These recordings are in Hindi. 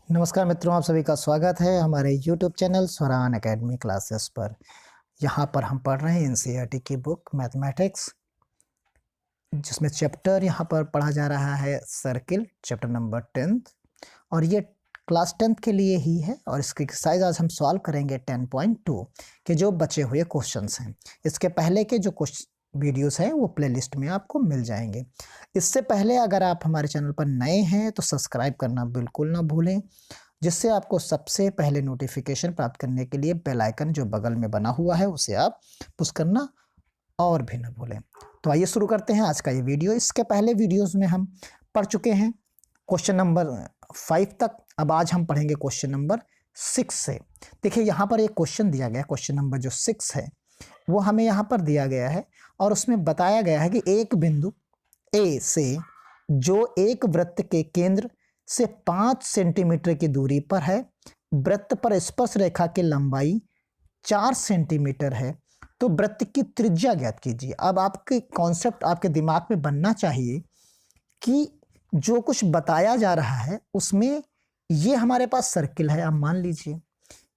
नमस्कार मित्रों, आप सभी का स्वागत है हमारे YouTube चैनल स्वरान एकेडमी क्लासेस पर। यहाँ पर हम पढ़ रहे हैं एनसीईआरटी की बुक मैथमेटिक्स, जिसमें चैप्टर यहाँ पर पढ़ा जा रहा है सर्किल, चैप्टर नंबर 10th। और ये क्लास 10th के लिए ही है और इसकी एक्सरसाइज आज हम सॉल्व करेंगे 10.2 के जो बचे हुए क्वेश्चंस हैं। इसके पहले के जो वीडियोस हैं वो प्लेलिस्ट में आपको मिल जाएंगे। इससे पहले अगर आप हमारे चैनल पर नए हैं तो सब्सक्राइब करना बिल्कुल ना भूलें, जिससे आपको सबसे पहले नोटिफिकेशन प्राप्त करने के लिए बेल आइकन जो बगल में बना हुआ है उसे आप पुश करना और भी ना भूलें। तो आइए शुरू करते हैं आज का ये वीडियो। इसके पहले वीडियोस में हम पढ़ चुके हैं क्वेश्चन नंबर 5 तक। अब आज हम पढ़ेंगे क्वेश्चन नंबर 6 से। देखिए यहाँ पर एक क्वेश्चन दिया गया, क्वेश्चन नंबर जो 6 है वो हमें यहाँ पर दिया गया है और उसमें बताया गया है कि एक बिंदु ए से जो एक वृत्त के केंद्र से 5 सेंटीमीटर की दूरी पर है, वृत्त पर स्पर्श रेखा की लंबाई 4 सेंटीमीटर है, तो वृत्त की त्रिज्या ज्ञात कीजिए। अब आपके कॉन्सेप्ट आपके दिमाग में बनना चाहिए कि जो कुछ बताया जा रहा है उसमें ये हमारे पास सर्किल है। अब मान लीजिए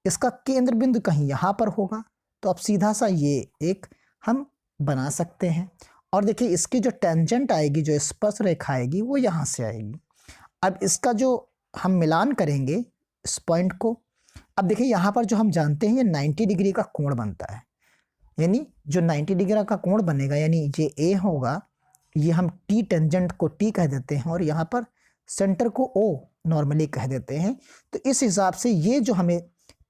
इसका केंद्र बिंदु कहीं यहाँ पर होगा, तो अब सीधा सा ये एक हम बना सकते हैं। और देखिए इसकी जो टेंजेंट आएगी, जो स्पर्श रेखा आएगी, वो यहाँ से आएगी। अब इसका जो हम मिलान करेंगे इस पॉइंट को, अब देखिए यहाँ पर जो हम जानते हैं ये 90 डिग्री का कोण बनता है, यानी जो 90 डिग्री का कोण बनेगा, यानी ये ए होगा, ये हम टी टेंजेंट को टी कह देते हैं और यहाँ पर सेंटर को ओ नॉर्मली कह देते हैं। तो इस हिसाब से ये जो हमें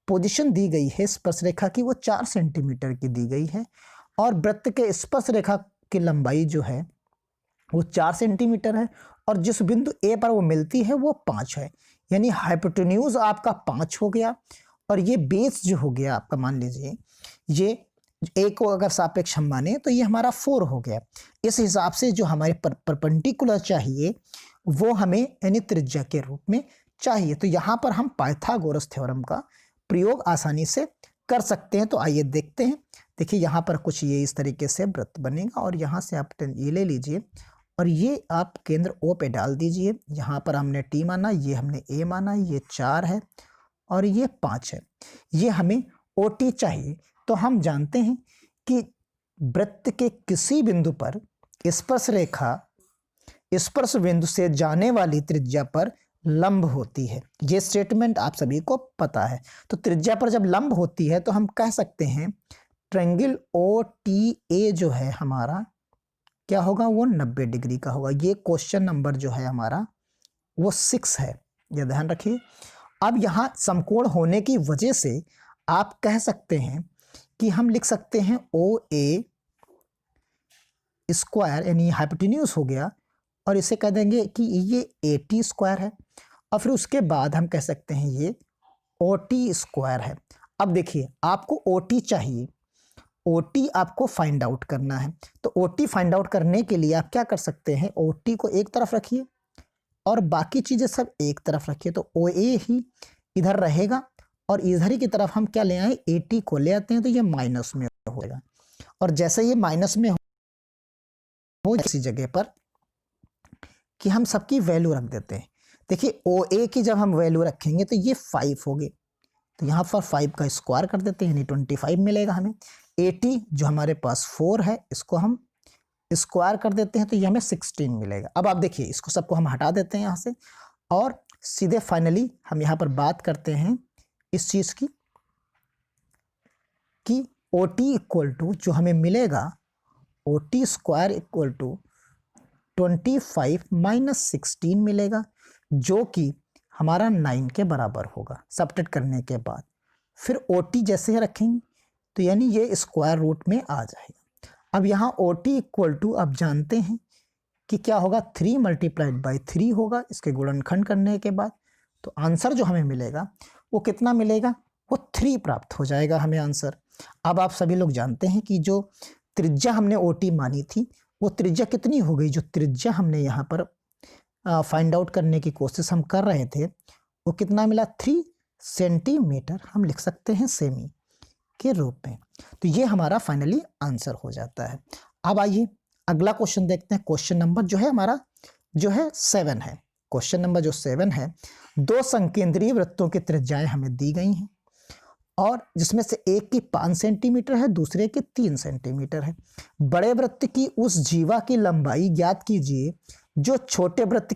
पोजीशन दी गई है स्पर्श रेखा की वो 4 सेंटीमीटर की दी गई है और वृत्त के स्पर्श रेखा की लंबाई जो है वो 4 सेंटीमीटर है और जिस बिंदु ए पर वो मिलती है वो 5 है, यानी हाइपोटेन्यूज आपका 5 हो गया और ये बेस जो हो गया आपका, मान लीजिए ये ए को अगर सापेक्ष हम माने तो ये हमारा 4 हो गया। इस हिसाब से जो हमारे परपेंडिकुलर चाहिए वो हमें यानी त्रिज्या के रूप में चाहिए। तो यहाँ पर हम पाइथागोरस थ्योरम का प्रयोग आसानी से कर सकते हैं। तो आइए देखते हैं। देखिए यहाँ पर कुछ ये इस तरीके से वृत्त बनेगा और यहाँ से आप ये ले लीजिए और ये आप केंद्र ओ पे डाल दीजिए। यहाँ पर हमने टी माना, ये हमने ए माना, ये 4 है और ये 5 है, ये हमें ओ टी चाहिए। तो हम जानते हैं कि वृत्त के किसी बिंदु पर स्पर्श रेखा स्पर्श बिंदु से जाने वाली त्रिज्या पर लंब होती है। ये स्टेटमेंट आप सभी को पता है। तो त्रिज्या पर जब लंब होती है तो हम कह सकते हैं ट्रायंगल ओ टी ए जो है हमारा क्या होगा, वो 90 डिग्री का होगा। ये क्वेश्चन नंबर जो है हमारा वो 6 है, ये ध्यान रखिए। अब यहाँ समकोण होने की वजह से आप कह सकते हैं कि हम लिख सकते हैं ओ ए स्क्वायर, यानी हाइपोटेन्यूज हो गया, और इसे कह देंगे कि ये ए टी स्क्वायर है और फिर उसके बाद हम कह सकते हैं ये ओ टी स्क्वायर है। अब देखिए आपको ओ टी चाहिए, ओ टी आपको फाइंड आउट करना है। तो ओ टी फाइंड आउट करने के लिए आप क्या कर सकते हैं, ओ टी को एक तरफ रखिए और बाकी चीज़ें सब एक तरफ रखिए। तो ओ ए ही इधर रहेगा और इधर ही की तरफ हम क्या ले आए, ए टी को ले आते हैं, तो ये माइनस में होगा। और जैसे ये माइनस में हो इसी जगह पर कि हम सबकी वैल्यू रख देते हैं। देखिए ओ ए की जब हम वैल्यू रखेंगे तो ये 5 हो गए, तो यहाँ पर 5 का स्क्वायर कर देते हैं, यानी 25 मिलेगा हमें। 80 जो हमारे पास 4 है इसको हम स्क्वायर कर देते हैं तो ये हमें 16 मिलेगा। अब आप देखिए इसको सबको हम हटा देते हैं यहाँ से और सीधे फाइनली हम यहाँ पर बात करते हैं इस चीज़ की कि ओ टी इक्वल टू जो हमें मिलेगा, O T square equal to 25 minus 16 मिलेगा, जो कि हमारा 9 के बराबर होगा सब्ट्रैक्ट करने के बाद। फिर ओ टी जैसे ही रखेंगे तो यानी ये स्क्वायर रूट में आ जाएगा। अब यहाँ ओ टी इक्वल टू आप जानते हैं कि क्या होगा, 3 मल्टीप्लाइड बाई 3 होगा इसके गुणनखंड करने के बाद। तो आंसर जो हमें मिलेगा वो कितना मिलेगा, वो 3 प्राप्त हो जाएगा हमें आंसर। अब आप सभी लोग जानते हैं कि जो त्रिज्या हमने ओ टी मानी थी वो त्रिज्या कितनी हो गई, जो त्रिज्या हमने यहाँ पर फाइंड आउट करने की कोशिश हम कर रहे थे वो कितना मिला, 3 सेंटीमीटर हम लिख सकते हैं सेमी के रूप में। तो ये हमारा फाइनली आंसर हो जाता है। अब आइए अगला क्वेश्चन देखते हैं। क्वेश्चन नंबर जो है हमारा जो है 7 है। क्वेश्चन नंबर जो 7 है दो संकेंद्रीय वृत्तों की त्रिज्याएं हमें दी गई हैं और जिसमें से एक की 5 सेंटीमीटर है, दूसरे की 3 सेंटीमीटर है। बड़े वृत्त की उस जीवा की लंबाई ज्ञात कीजिए जो छोटे वृत्त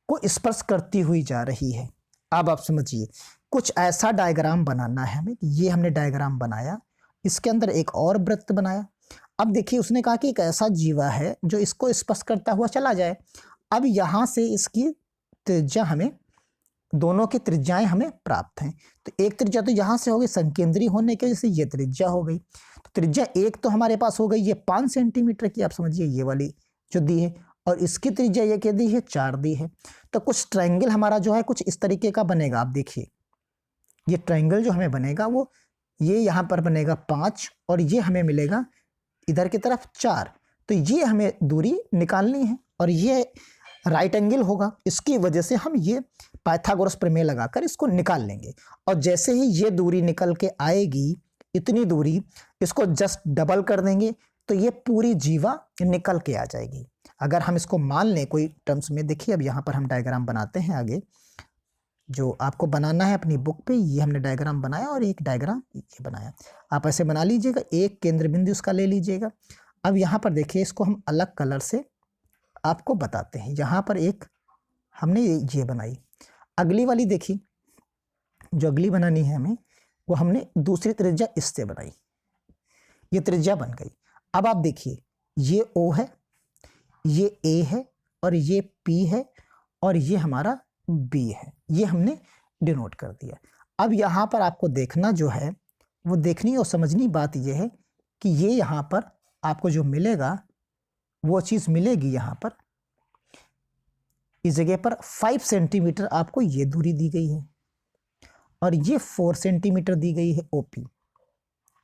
को स्पर्श करती हुई जा रही है। अब आप समझिए, कुछ ऐसा डायग्राम बनाना है हमें। ये हमने डायग्राम बनाया, इसके अंदर एक और वृत्त बनाया। अब देखिए, उसने कहा कि एक ऐसा जीवा है जो इसको स्पर्श करता हुआ चला जाए। अब यहाँ से इसकी त्रिज्या हमें, दोनों की त्रिज्याएं हमें प्राप्त हैं। तो एक त्रिज्या तो यहाँ से हो गई, संकेंद्रीय होने की वजह से ये त्रिज्या हो गई। तो त्रिज्या एक तो हमारे पास हो गई ये 5 सेंटीमीटर की, आप समझिए ये वाली जो दी है, और इसकी त्रिज्या ये क्या दी है, 4 दी है। तो कुछ ट्रायंगल हमारा जो है कुछ इस तरीके का बनेगा। आप देखिए, ये ट्रायंगल जो हमें बनेगा वो ये यहाँ पर बनेगा 5 और ये हमें मिलेगा इधर की तरफ 4। तो ये हमें दूरी निकालनी है और ये राइट एंगल होगा। इसकी वजह से हम ये पाइथागोरस प्रमेय लगाकर इसको निकाल लेंगे। और जैसे ही ये दूरी निकल के आएगी, इतनी दूरी, इसको जस्ट डबल कर देंगे तो ये पूरी जीवा निकल के आ जाएगी। अगर हम इसको मान लें कोई टर्म्स में, देखिए अब यहाँ पर हम डायग्राम बनाते हैं आगे, जो आपको बनाना है अपनी बुक पे। ये हमने डायग्राम बनाया और एक डायग्राम ये बनाया। आप ऐसे बना लीजिएगा, एक केंद्र बिंदु इसका ले लीजिएगा। अब यहाँ पर देखिए, इसको हम अलग कलर से आपको बताते हैं। यहाँ पर एक हमने ये बनाई, अगली वाली देखिए, जो अगली बनानी है हमें, वो हमने दूसरी त्रिज्या इससे बनाई, ये त्रिज्या बन गई। अब आप देखिए, ये O है, ये A है और ये P है और ये हमारा B है। ये हमने डिनोट कर दिया। अब यहाँ पर आपको देखना जो है वो देखनी और समझनी बात ये है कि ये यहाँ पर आपको जो मिलेगा वो चीज़ मिलेगी। यहाँ पर इस जगह पर 5 सेंटीमीटर आपको ये दूरी दी गई है और ये 4 सेंटीमीटर दी गई है OP।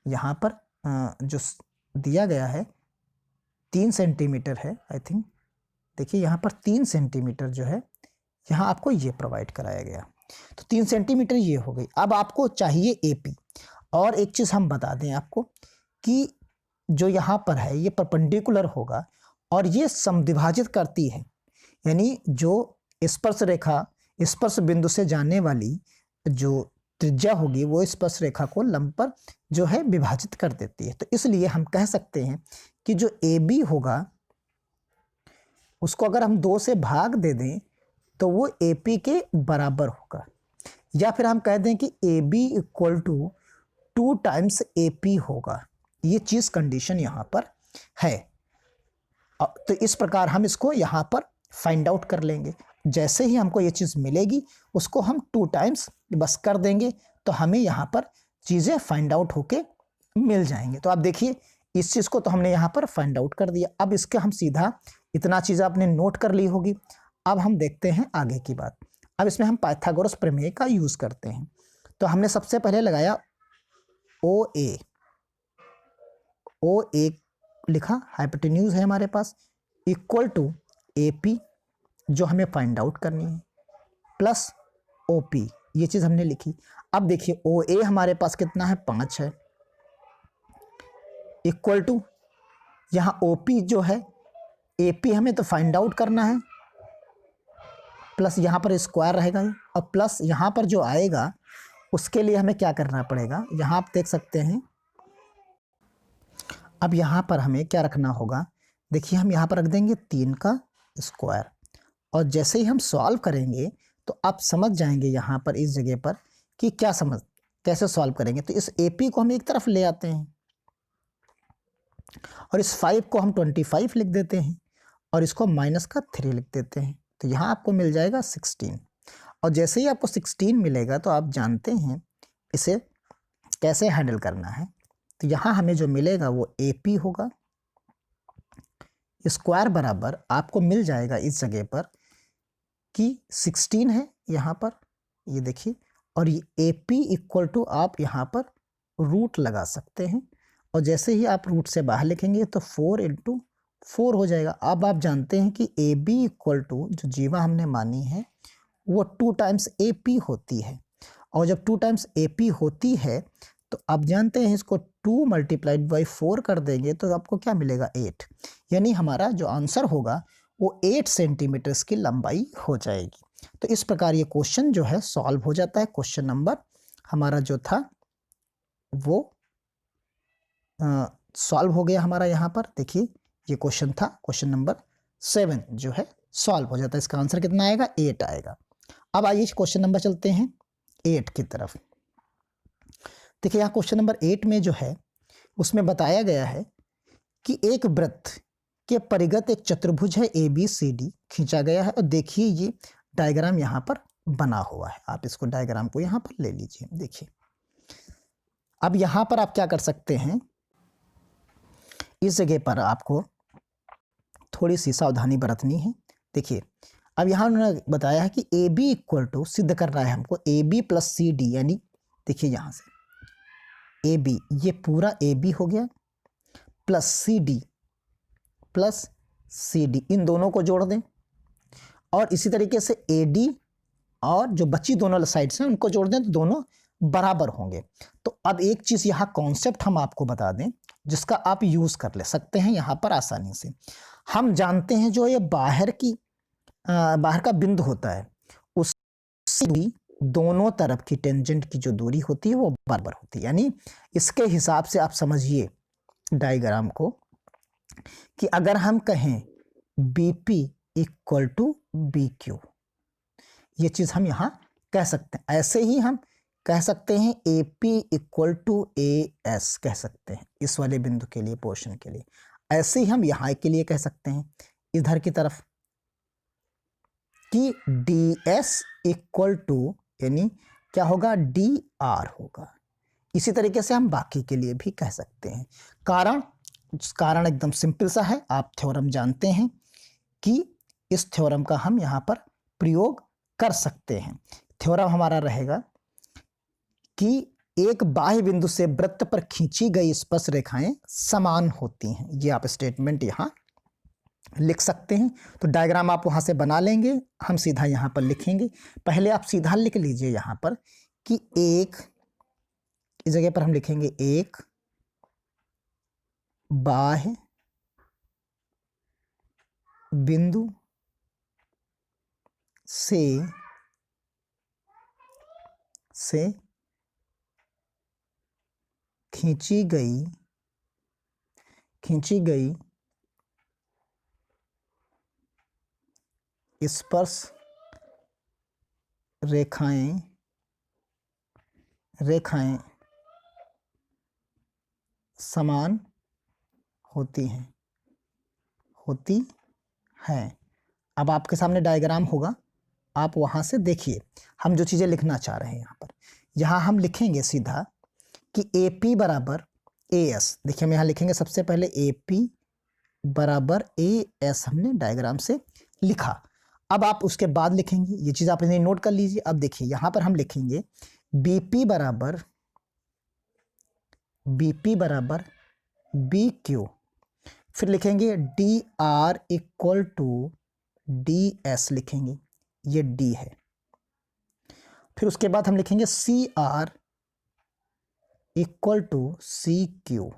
यहाँ पर जो दिया गया है 3 सेंटीमीटर है आई थिंक। देखिए यहाँ पर 3 सेंटीमीटर जो है यहाँ आपको ये प्रोवाइड कराया गया, तो 3 सेंटीमीटर ये हो गई। अब आपको चाहिए AP। और एक चीज़ हम बता दें आपको कि जो यहाँ पर है ये परपेंडिकुलर होगा और ये समद्विभाजित करती है, यानी जो स्पर्श रेखा, स्पर्श बिंदु से जाने वाली जो त्रिज्या होगी वो स्पर्श रेखा को लंब पर जो है विभाजित कर देती है। तो इसलिए हम कह सकते हैं कि जो AB होगा उसको अगर हम 2 से भाग दे दें तो वो AP के बराबर होगा, या फिर हम कह दें कि AB equal to 2 times AP होगा। ये चीज़ कंडीशन यहाँ पर है। तो इस प्रकार हम इसको यहाँ पर फाइंड आउट कर लेंगे। जैसे ही हमको ये चीज़ मिलेगी उसको हम 2 टाइम्स बस कर देंगे तो हमें यहाँ पर चीज़ें फाइंड आउट होके मिल जाएंगे। तो आप देखिए, इस चीज़ को तो हमने यहाँ पर फाइंड आउट कर दिया। अब इसके हम सीधा इतना चीज़ आपने नोट कर ली होगी। अब हम देखते हैं आगे की बात। अब इसमें हम पाइथागोरस प्रमेय का यूज़ करते हैं। तो हमने सबसे पहले लगाया OA लिखा, हाइपोटेन्यूज है हमारे पास, इक्वल टू AP जो हमें फाइंड आउट करनी है, प्लस OP, ये चीज़ हमने लिखी। अब देखिए OA हमारे पास कितना है, 5 है, इक्वल टू यहाँ OP जो है, AP हमें तो फाइंड आउट करना है, प्लस यहाँ पर स्क्वायर रहेगा और प्लस यहाँ पर जो आएगा उसके लिए हमें क्या करना पड़ेगा, यहाँ आप देख सकते हैं। अब यहाँ पर हमें क्या रखना होगा, देखिए हम यहाँ पर रख देंगे 3 का स्क्वायर, और जैसे ही हम सॉल्व करेंगे तो आप समझ जाएंगे यहाँ पर इस जगह पर कि क्या कैसे सॉल्व करेंगे। तो इस AP को हम एक तरफ ले आते हैं और इस 5 को हम 25 लिख देते हैं और इसको माइनस का 3 लिख देते हैं। तो यहाँ आपको मिल जाएगा 16। और जैसे ही आपको 16 मिलेगा तो आप जानते हैं इसे कैसे हैंडल करना है। तो यहाँ हमें जो मिलेगा वो AP होगा, स्क्वायर बराबर आपको मिल जाएगा इस जगह पर कि 16 है यहाँ पर, ये देखिए, और ये AP इक्वल टू आप यहाँ पर रूट लगा सकते हैं और जैसे ही आप रूट से बाहर लिखेंगे तो 4 × 4 हो जाएगा। अब आप जानते हैं कि AB इक्वल टू जो जीवा हमने मानी है वो 2 टाइम्स AP होती है, और जब 2 टाइम्स AP होती है तो आप जानते हैं इसको 2 मल्टीप्लाइड बाई 4 कर देंगे तो आपको क्या मिलेगा, 8। यानी हमारा जो आंसर होगा वो 8 सेंटीमीटर की लंबाई हो जाएगी। तो इस प्रकार ये क्वेश्चन जो है सॉल्व हो जाता है। क्वेश्चन नंबर हमारा जो था वो सॉल्व हो गया हमारा। यहाँ पर देखिए ये क्वेश्चन था, क्वेश्चन नंबर 7 जो है सॉल्व हो जाता है। इसका आंसर कितना आएगा? 8 आएगा। अब आइए क्वेश्चन नंबर चलते हैं 8 की तरफ। देखिए यहाँ क्वेश्चन नंबर 8 में जो है उसमें बताया गया है कि एक वृत्त के परिगत एक चतुर्भुज है ABCD खींचा गया है, और देखिए ये डायग्राम यहाँ पर बना हुआ है। आप इसको डायग्राम को यहाँ पर ले लीजिए। देखिए अब यहाँ पर आप क्या कर सकते हैं, इस जगह पर आपको थोड़ी सी सावधानी बरतनी है। देखिए अब यहाँ उन्होंने बताया है कि AB इक्वल टू, सिद्ध कर रहा है हमको AB प्लस CD, यानी देखिए यहाँ से AB, ये पूरा AB हो गया प्लस CD, इन दोनों को जोड़ दें, और इसी तरीके से AD और जो बची दोनों साइड्स हैं उनको जोड़ दें तो दोनों बराबर होंगे। तो अब एक चीज़ यहाँ कॉन्सेप्ट हम आपको बता दें जिसका आप यूज़ कर ले सकते हैं यहाँ पर आसानी से। हम जानते हैं जो ये बाहर का बिंदु होता है उससे भी दोनों तरफ की टेंजेंट की जो दूरी होती है वो बराबर होती है। यानी इसके हिसाब से आप समझिए डायग्राम को कि अगर हम कहें BP इक्वल टू BQ, ये चीज़ हम यहाँ कह सकते हैं। ऐसे ही हम कह सकते हैं AP इक्वल टू AS कह सकते हैं इस वाले बिंदु के लिए, पोर्शन के लिए। ऐसे ही हम यहाँ के लिए कह सकते हैं इधर की तरफ कि DS इक्वल टू, यानी क्या होगा, DR होगा। इसी तरीके से हम बाकी के लिए भी कह सकते हैं। कारण एकदम सिंपल सा है, आप थ्योरम जानते हैं कि इस थ्योरम का हम यहाँ पर प्रयोग कर सकते हैं। थ्योरम हमारा रहेगा कि एक बाह्य बिंदु से वृत्त पर खींची गई स्पर्श रेखाएं समान होती हैं। ये आप स्टेटमेंट यहाँ लिख सकते हैं। तो डायग्राम आप वहाँ से बना लेंगे, हम सीधा यहाँ पर लिखेंगे। पहले आप सीधा लिख लीजिए यहाँ पर कि एक, इस जगह पर हम लिखेंगे एक बाह्य बिंदु से खींची गई स्पर्श रेखाएं समान होती हैं। अब आपके सामने डायग्राम होगा, आप वहाँ से देखिए हम जो चीज़ें लिखना चाह रहे हैं यहाँ पर। यहाँ हम लिखेंगे सीधा कि AP बराबर AS। देखिए हम यहाँ लिखेंगे सबसे पहले AP बराबर AS, हमने डायग्राम से लिखा। अब आप उसके बाद लिखेंगे, ये चीज़ आप इन्हें नोट कर लीजिए। अब देखिए यहाँ पर हम लिखेंगे BP बराबर BQ, फिर लिखेंगे DR इक्वल टू DS लिखेंगे, ये D है। फिर उसके बाद हम लिखेंगे CR इक्वल टू CQ,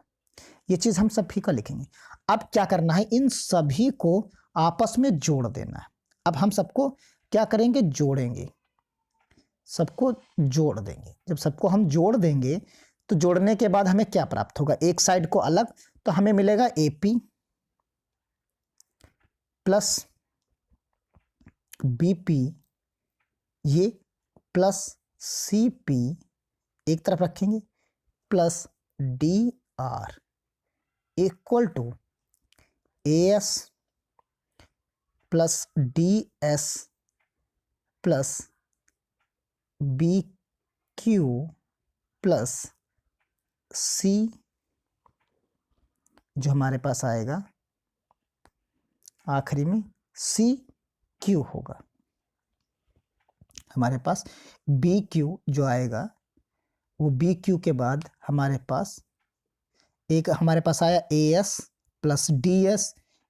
ये चीज़ हम सभी का लिखेंगे। अब क्या करना है, इन सभी को आपस में जोड़ देना है। अब हम सबको क्या करेंगे, जोड़ेंगे, सबको जोड़ देंगे। जब सबको हम जोड़ देंगे तो जोड़ने के बाद हमें क्या प्राप्त होगा, एक साइड को अलग, तो हमें मिलेगा AP प्लस BP, ये प्लस CP एक तरफ रखेंगे, plus DR equal to AS plus DS plus BQ plus C, जो हमारे पास आएगा आखिरी में CQ होगा। हमारे पास BQ जो आएगा वो BQ के बाद हमारे पास आया AS प्लस DS,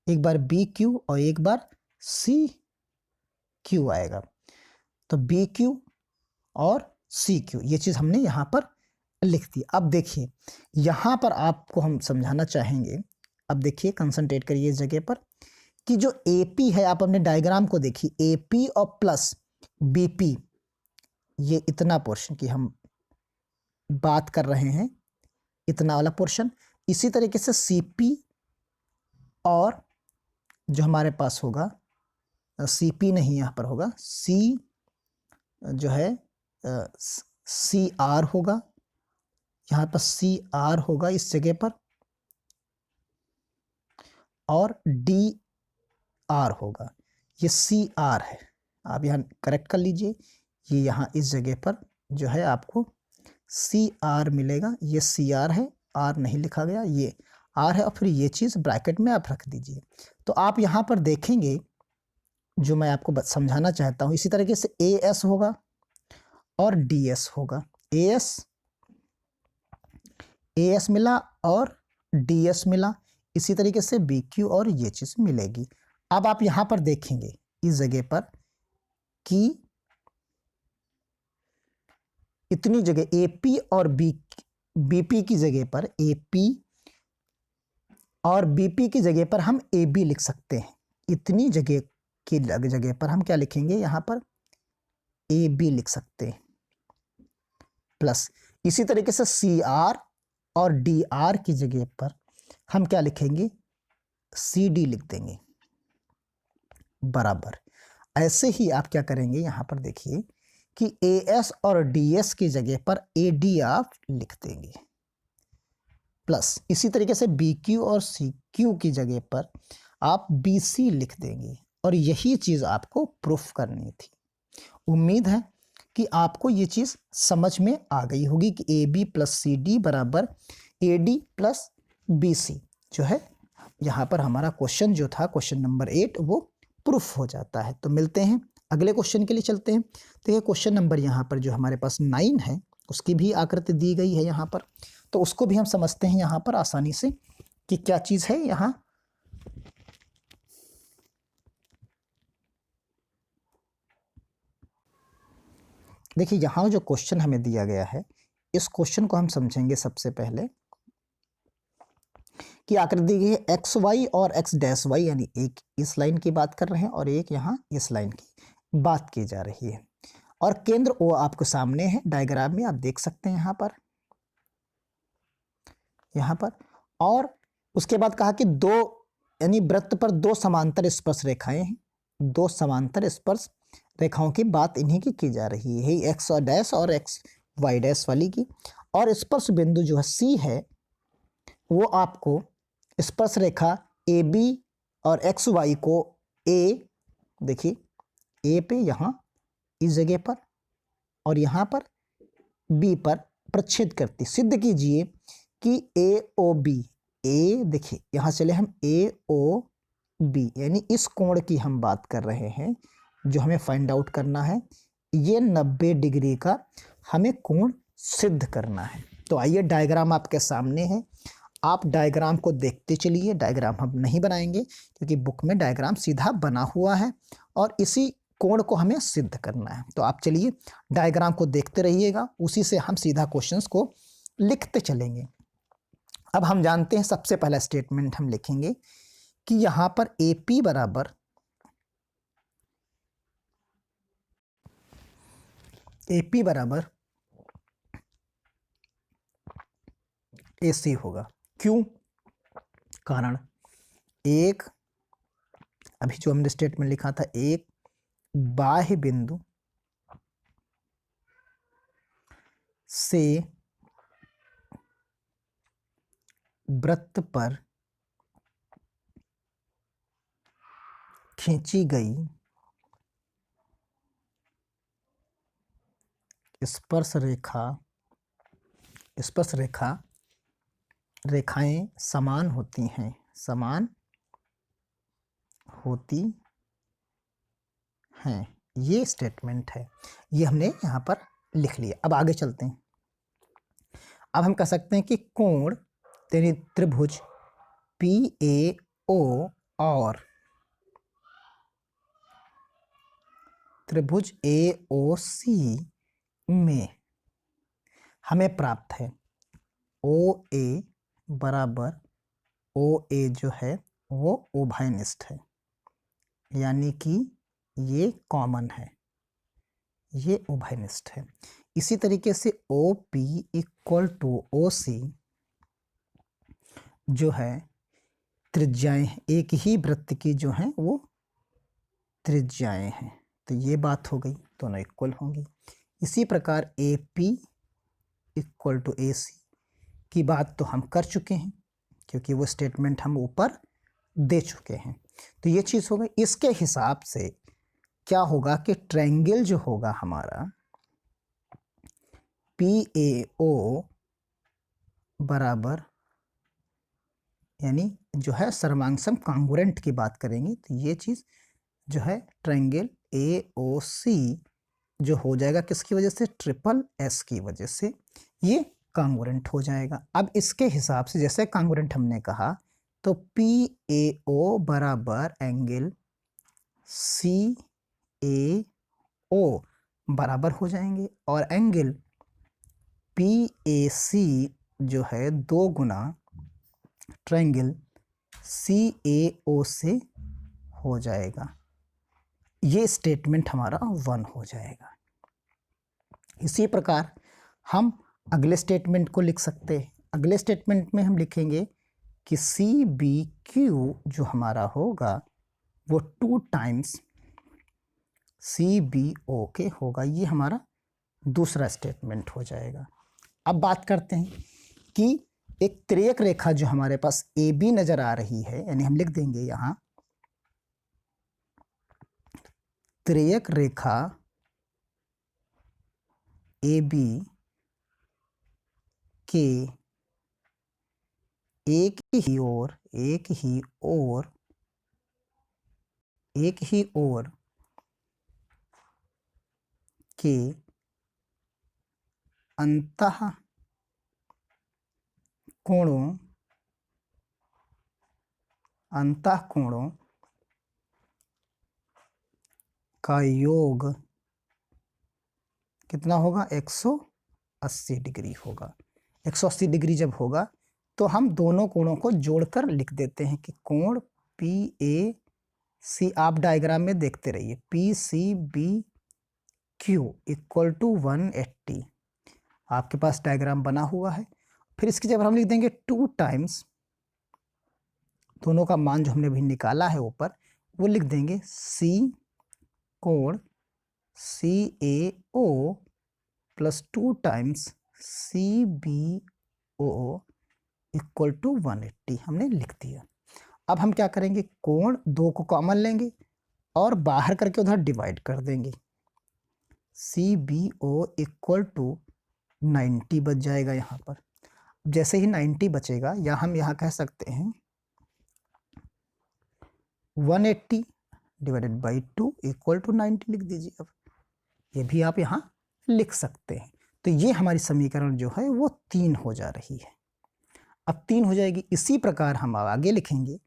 एक बार BQ और एक बार CQ आएगा। तो BQ और CQ ये चीज़ हमने यहाँ पर लिख दी। अब देखिए यहाँ पर आपको हम समझाना चाहेंगे, अब देखिए कंसंट्रेट करिए इस जगह पर कि जो AP है, आप अपने डायग्राम को देखिए, AP और प्लस बीपी, ये इतना पोर्शन की हम बात कर रहे हैं, इतना वाला पोर्शन। इसी तरीके से सीपी और जो हमारे पास होगा, सीपी नहीं यहाँ पर होगा, सी जो है सी आर होगा, यहाँ पर सी आर होगा इस जगह पर, और डी आर होगा। ये सी आर है, आप यहाँ करेक्ट कर लीजिए। ये यहाँ इस जगह पर जो है आपको सी आर मिलेगा, ये सी आर है, आर नहीं लिखा गया, ये आर है, और फिर ये चीज़ ब्रैकेट में आप रख दीजिए। तो आप यहाँ पर देखेंगे जो मैं आपको समझाना चाहता हूँ, इसी तरीके से ए एस होगा और डी एस होगा। ए एस मिला और डी एस मिला, इसी तरीके से बी क्यू और ये चीज़ मिलेगी। अब आप यहाँ पर देखेंगे इस जगह पर कि इतनी जगह एपी और बीपी की जगह पर, एपी और बीपी की जगह पर हम ए बी लिख सकते हैं। इतनी जगह की जगह पर हम क्या लिखेंगे, यहाँ पर ए बी लिख सकते हैं, प्लस इसी तरीके से सी आर और डी आर की जगह पर हम क्या लिखेंगे, सी डी लिख देंगे, बराबर। ऐसे ही आप क्या करेंगे, यहाँ पर देखिए कि ए एस और डी एस की जगह पर ए डी आप लिख देंगे, प्लस इसी तरीके से बी क्यू और सी क्यू की जगह पर आप बी सी लिख देंगे। और यही चीज़ आपको प्रूफ करनी थी। उम्मीद है कि आपको ये चीज़ समझ में आ गई होगी कि A B plus C D बराबर A D plus B C जो है, यहाँ पर हमारा क्वेश्चन जो था, क्वेश्चन नंबर 8, वो प्रूफ हो जाता है। तो मिलते हैं अगले क्वेश्चन के लिए, चलते हैं। तो ये क्वेश्चन नंबर यहाँ पर जो हमारे पास 9 है, उसकी भी आकृति दी गई है यहाँ पर, तो उसको भी हम समझते हैं यहाँ पर आसानी से कि क्या चीज़ है यहाँ। देखिए यहाँ जो क्वेश्चन हमें दिया गया है, इस क्वेश्चन को हम समझेंगे सबसे पहले कि आकृति दी गई है एक्स वाई और एक्स डैश वाई, यानी एक इस लाइन की बात कर रहे हैं और एक यहाँ इस लाइन की बात की जा रही है, और केंद्र ओ आपको सामने है, डायग्राम में आप देख सकते हैं यहाँ पर। और उसके बाद कहा कि दो, यानी वृत्त पर दो समांतर स्पर्श रेखाएं हैं, दो समांतर स्पर्श रेखाओं की बात इन्हीं की जा रही है, एक्स और डैश और एक्स वाई डैश वाली की। और स्पर्श बिंदु जो है सी है, वो आपको स्पर्श रेखा ए बी और एक्स वाई को ए, देखिए ए पे यहाँ इस जगह पर और यहाँ पर बी पर प्रच्छेद करती। सिद्ध कीजिए कि ए ओ बी, ए देखिए यहाँ चले हम ए ओ बी, यानी इस कोण की हम बात कर रहे हैं जो हमें फाइंड आउट करना है, ये 90 डिग्री का हमें कोण सिद्ध करना है। तो आइए, डायग्राम आपके सामने है, आप डायग्राम को देखते चलिए। डायग्राम हम नहीं बनाएंगे क्योंकि बुक में डायग्राम सीधा बना हुआ है और इसी कोण को हमें सिद्ध करना है। तो आप चलिए डायग्राम को देखते रहिएगा, उसी से हम सीधा क्वेश्चंस को लिखते चलेंगे। अब हम जानते हैं, सबसे पहला स्टेटमेंट हम लिखेंगे कि यहाँ पर AP बराबर AC होगा। क्यों? कारण एक, अभी जो हमने स्टेटमेंट लिखा था, एक बाह्य बिंदु से वृत्त पर खींची गई स्पर्श रेखाएं समान होती हैं, ये स्टेटमेंट है, ये हमने यहाँ पर लिख लिया। अब आगे चलते हैं। अब हम कह सकते हैं कि कोण, यानी त्रिभुज PAO और त्रिभुज AOC में हमें प्राप्त है OA बराबर, OA जो है वो उभयनिष्ठ है, यानी कि ये कॉमन है, ये उभयनिष्ठ है। इसी तरीके से OP इक्वल टू OC जो है त्रिज्याएं, एक ही वृत्त की जो हैं वो त्रिज्याएं हैं। तो ये बात हो गई, दोनों इक्वल होंगी। इसी प्रकार AP इक्वल टू AC की बात तो हम कर चुके हैं, क्योंकि वो स्टेटमेंट हम ऊपर दे चुके हैं। तो ये चीज़ हो गई। इसके हिसाब से क्या होगा कि ट्रायंगल जो होगा हमारा PAO बराबर, यानी जो है सर्वांग कॉन्ग्रुएंट की बात करेंगे, तो ये चीज़ जो है ट्रायंगल AOC जो हो जाएगा किसकी वजह से, ट्रिपल S की वजह से ये कॉन्ग्रुएंट हो जाएगा। अब इसके हिसाब से जैसे कॉन्ग्रुएंट हमने कहा, तो PAO बराबर एंगल CAO बराबर हो जाएंगे, और एंगल PAC जो है 2 गुना ट्रायंगल CAO से हो जाएगा। ये स्टेटमेंट हमारा 1 हो जाएगा। इसी प्रकार हम अगले स्टेटमेंट को लिख सकते हैं। अगले स्टेटमेंट में हम लिखेंगे कि CBQ जो हमारा होगा वो 2 टाइम्स CBO के होगा। ये हमारा दूसरा स्टेटमेंट हो जाएगा। अब बात करते हैं कि एक त्रियक रेखा जो हमारे पास AB नजर आ रही है, यानी हम लिख देंगे यहां त्रियक रेखा AB के एक ही ओर के अंतः कोणों का योग कितना होगा, 180 डिग्री होगा। 180 डिग्री जब होगा तो हम दोनों कोणों को जोड़कर लिख देते हैं कि कोण PAC, आप डायग्राम में देखते रहिए, PCBQ इक्वल टू 180 आपके पास डायग्राम बना हुआ है। फिर इसकी जब हम लिख देंगे 2 टाइम्स, दोनों का मान जो हमने अभी निकाला है ऊपर, वो लिख देंगे C कोण CAO plus 2 times CBO equal to 180 हमने लिख दिया। अब हम क्या करेंगे, कोण 2 को कॉमन लेंगे और बाहर करके उधर डिवाइड कर देंगे। CBO इक्वल टू 90 बच जाएगा यहाँ पर। जैसे ही 90 बचेगा, या हम यहाँ कह सकते हैं 180 डिवाइडेड बाई 2 इक्वल टू 90 लिख दीजिए। अब ये भी आप यहाँ लिख सकते हैं। तो ये हमारी समीकरण जो है वो 3 हो जा रही है। अब 3 हो जाएगी। इसी प्रकार हम आगे लिखेंगे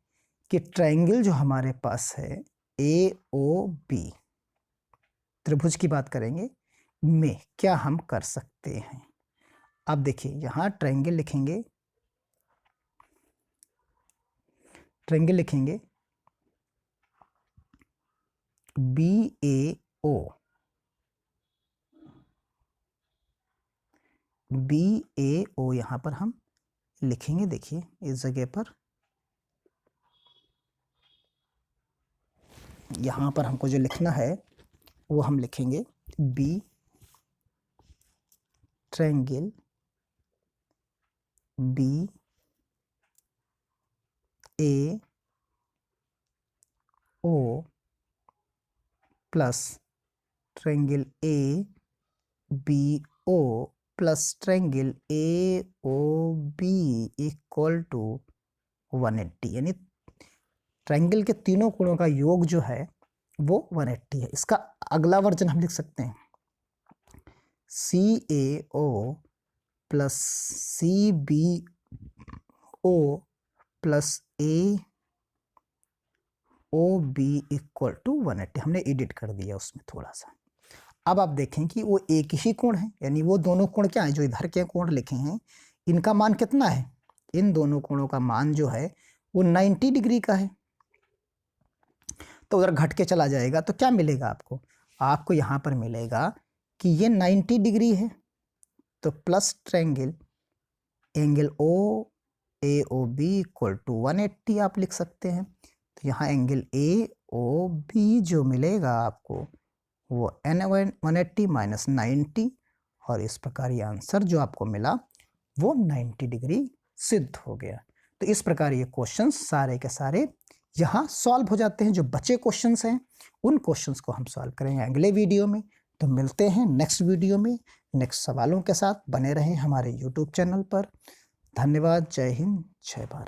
कि ट्रायंगल जो हमारे पास है AOB, त्रिभुज की बात करेंगे, में क्या हम कर सकते हैं। अब देखिए यहाँ ट्रायंगल लिखेंगे, BAO यहाँ पर हम लिखेंगे। देखिए इस जगह पर, यहाँ पर हमको जो लिखना है वो हम लिखेंगे B triangle BAO plus triangle ABO plus triangle AOB equal to 180, यानी ट्रायंगल के तीनों कोणों का योग जो है वो 180 है। इसका अगला वर्जन हम लिख सकते हैं CAO plus CBO plus AOB equal to 180। हमने एडिट कर दिया उसमें थोड़ा सा। अब आप देखें कि वो एक ही कोण है, यानी वो दोनों कोण क्या है, जो इधर के कोण लिखे हैं इनका मान कितना है, इन दोनों कोणों का मान जो है वो 90 डिग्री का है। तो उधर घट के चला जाएगा तो क्या मिलेगा आपको, आपको यहाँ पर मिलेगा कि ये 90 डिग्री है, तो plus triangle angle O A O B equal to 180 आप लिख सकते हैं। तो यहाँ एंगल ए ओ बी जो मिलेगा आपको वो N180 माइनस 90, और इस प्रकार ये आंसर जो आपको मिला वो 90 डिग्री सिद्ध हो गया। तो इस प्रकार ये क्वेश्चंस सारे के सारे यहाँ सॉल्व हो जाते हैं। जो बचे क्वेश्चंस हैं उन क्वेश्चंस को हम सॉल्व करेंगे अगले वीडियो में। तो मिलते हैं नेक्स्ट वीडियो में नेक्स्ट सवालों के साथ। बने रहें हमारे यूट्यूब चैनल पर। धन्यवाद। जय हिंद, जय भारत।